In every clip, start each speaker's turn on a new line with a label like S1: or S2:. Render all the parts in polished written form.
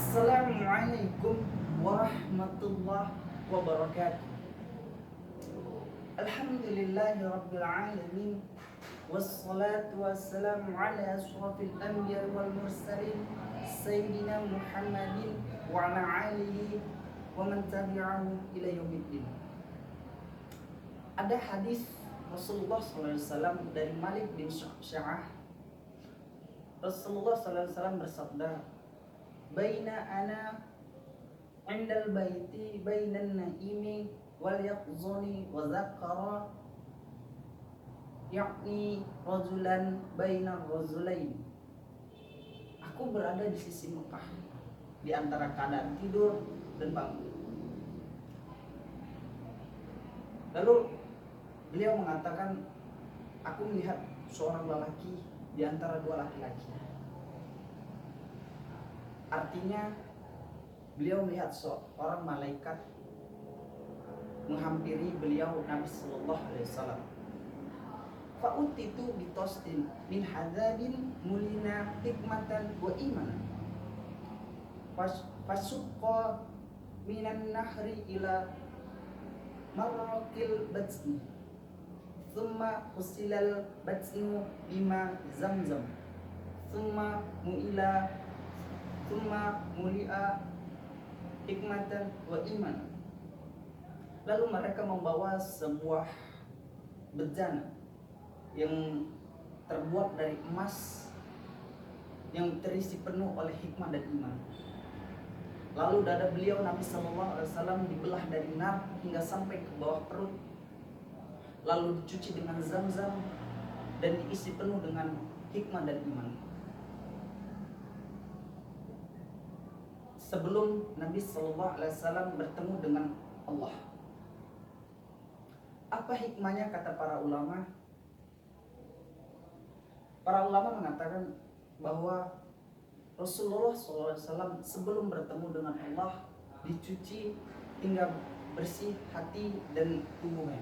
S1: Assalamualaikum warahmatullahi wabarakatuh. Alhamdulillahi rabbil alamin. Wassalatu wassalamu ala ashrafil anbiya wal mursalin Sayyidina Muhammadin wa ala alihi wa man tabi'ahu ila yaumiddin. Ada hadis Rasulullah SAW dari Malik bin Sya'ah. Rasulullah SAW bersabda, baina ana indal baiti bainan naimi wal yaqzuni wa zakara, yakni rajulan bainar rajulain. Aku berada di sisi Mekah, di antara keadaan tidur dan bangun. Lalu beliau mengatakan, aku melihat seorang lelaki di antara dua laki-laki. Artinya beliau melihat seorang malaikat menghampiri beliau, Nabi Sallallahu Alaihi Wasallam. Fa'utitu bitostin min hadzabin mulina hikmatan wa imanan. Fasukqa minan nahri ila marrakil batsni. Thumma usilal batsnu bima zamzam. Thumma muli'a hikmatan wa iman. Lalu mereka membawa sebuah bejana yang terbuat dari emas yang terisi penuh oleh hikmah dan iman. Lalu dada beliau Nabi SAW dibelah dari nar hingga sampai ke bawah perut, lalu dicuci dengan zam-zam dan diisi penuh dengan hikmah dan iman. Sebelum Nabi SAW bertemu dengan Allah. Apa hikmahnya, kata para ulama? Para ulama mengatakan bahwa Rasulullah SAW sebelum bertemu dengan Allah dicuci hingga bersih hati dan tubuhnya.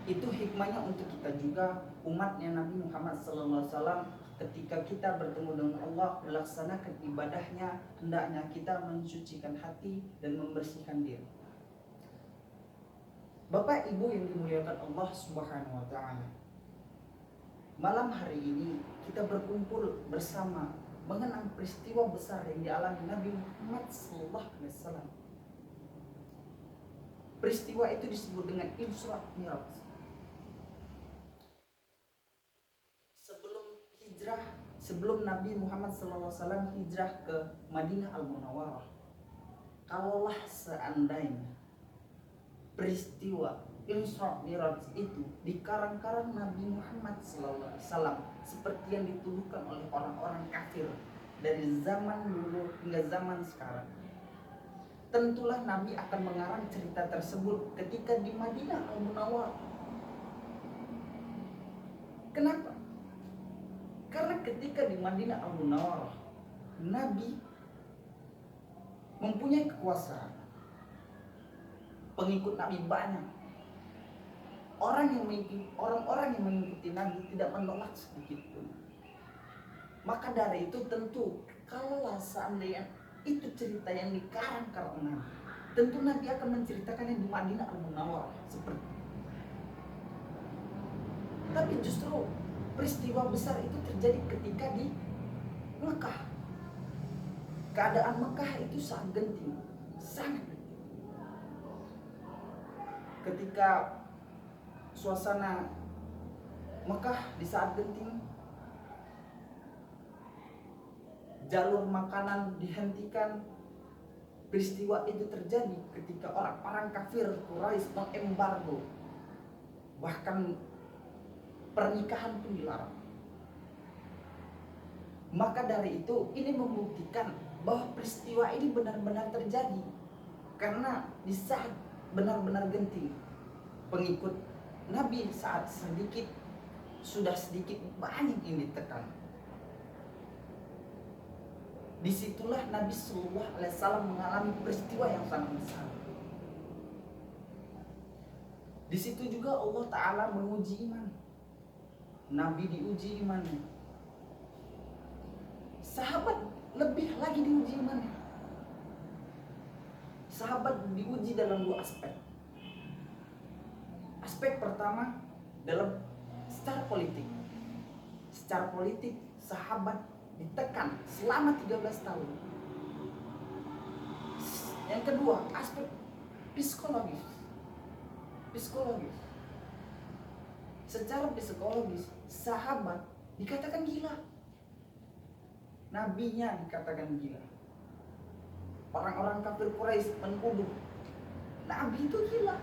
S1: Itu hikmahnya untuk kita juga, umatnya Nabi Muhammad SAW. Ketika kita bertemu dengan Allah, melaksanakan ibadahnya, hendaknya kita mensucikan hati dan membersihkan diri. Bapak Ibu yang dimuliakan Allah Subhanahu wa Ta'ala, malam hari ini kita berkumpul bersama mengenang peristiwa besar yang dialami Nabi Muhammad SAW. Peristiwa itu disebut dengan Isra Mi'raj. Sebelum Nabi Muhammad SAW hijrah ke Madinah Al-Munawwarah, kalaulah seandainya peristiwa Isra Mi'raj itu dikarang-karang Nabi Muhammad SAW seperti yang dituduhkan oleh orang-orang kafir dari zaman dulu hingga zaman sekarang, tentulah Nabi akan mengarang cerita tersebut ketika di Madinah Al-Munawwarah. Kenapa? Karena ketika di Madinah Al-Munawwarah, Nabi mempunyai kekuasaan, pengikut Nabi banyak. Orang-orang yang mengikuti Nabi tidak menolak sedikit pun. Maka dari itu tentu kalau seandainya itu cerita yang dikarang-karang Nabi, tentu Nabi akan menceritakannya di Madinah Al-Munawwarah seperti itu. Tapi justru peristiwa besar itu terjadi ketika di Mekah. Keadaan Mekah itu sangat genting, sangat genting. Ketika suasana Mekah di saat genting, jalur makanan dihentikan. Peristiwa itu terjadi ketika orang-orang kafir Quraisy mengembargo, bahkan pernikahan pun dilarang. Maka dari itu ini membuktikan bahwa peristiwa ini benar-benar terjadi, karena di saat benar-benar genting, pengikut Nabi saat sudah sedikit banyak yang ditekan. Disitulah Nabi Sallallahu Alaihi Wasallam mengalami peristiwa yang sangat besar. Di situ juga Allah Ta'ala menguji iman. Nabi diuji imannya. sahabat lebih lagi diuji mana? Sahabat diuji dalam dua aspek. Aspek pertama dalam secara politik. Secara politik sahabat ditekan selama 13 tahun. Yang kedua, aspek psikologis. Secara psikologis sahabat dikatakan gila. Nabinya dikatakan gila. Orang-orang kafir Quraisy menuduh Nabi itu gila.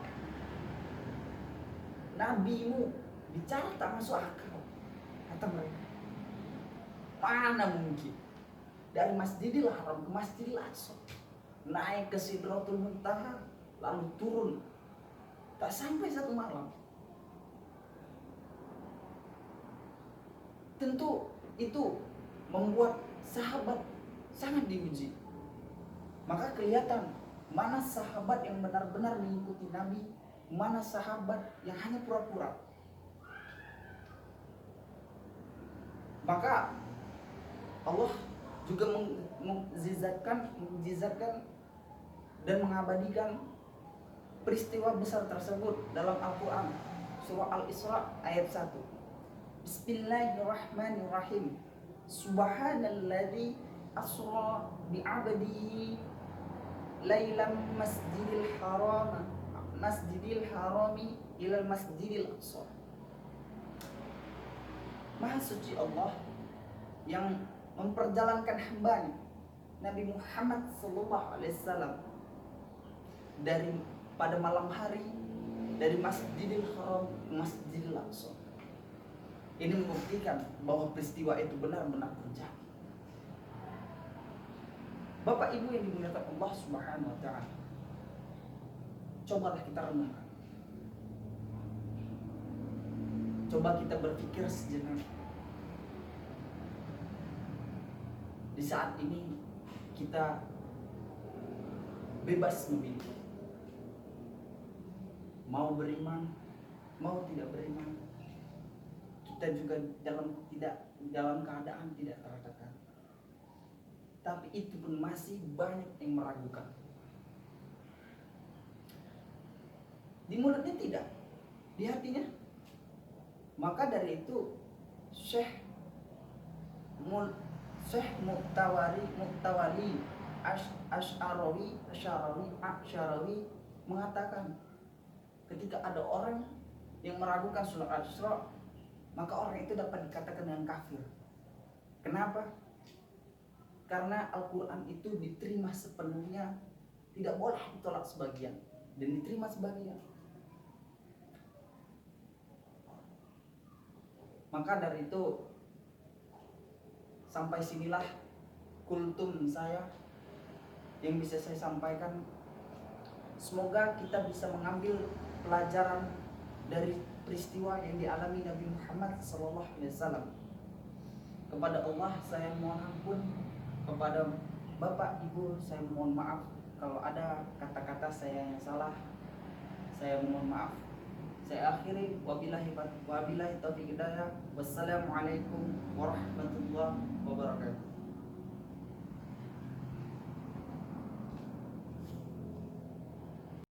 S1: Nabimu bicara tak masuk akal, kata mereka. Mana mungkin dari Masjidil Haram ke Masjidil Aqsa, naik ke Sidratul Muntaha, lalu turun, tak sampai satu malam. Tentu itu membuat sahabat sangat diuji. Maka kelihatan mana sahabat yang benar-benar mengikuti Nabi, mana sahabat yang hanya pura-pura. Maka Allah juga mengzizatkan dan mengabadikan peristiwa besar tersebut dalam Al-Quran, surah Al-Isra ayat 1. Bismillahirrahmanirrahim. Subhanalladzi asra bi'abdihi lailam masjidil harami ilal masjidil aqsa. Maha suci Allah yang memperjalankan hambanya Nabi Muhammad SAW dari pada malam hari dari Masjidil Haram ke Masjidil Aqsa. Ini membuktikan bahwa peristiwa itu benar-benar terjadi. Bapak Ibu yang dimuliakan Allah Subhanahu wa taala, cobalah kita renungkan. Coba kita berpikir sejenak. Di saat ini kita bebas memilih. Mau beriman, mau tidak beriman. Kita juga dalam keadaan tidak tertekan. Tapi itu pun masih banyak yang meragukan. Di mulutnya tidak, di hatinya. Maka dari itu Syekh Muktawali Asy'arawi mengatakan, ketika ada orang yang meragukan surah Al-Isra, maka orang itu dapat dikatakan dengan kafir. Kenapa? Karena Al-Quran itu diterima sepenuhnya, tidak boleh ditolak sebagian, dan diterima sebagian. Maka dari itu, sampai sinilah kultum saya yang bisa saya sampaikan. Semoga kita bisa mengambil pelajaran dari peristiwa yang dialami Nabi Muhammad SAW. Kepada Allah saya mohon ampun, kepada Bapak Ibu saya mohon maaf kalau ada kata-kata saya yang salah, saya mohon maaf. Saya akhiri, wabillahi taufiq hidayah. Wassalamualaikum warahmatullahi wabarakatuh.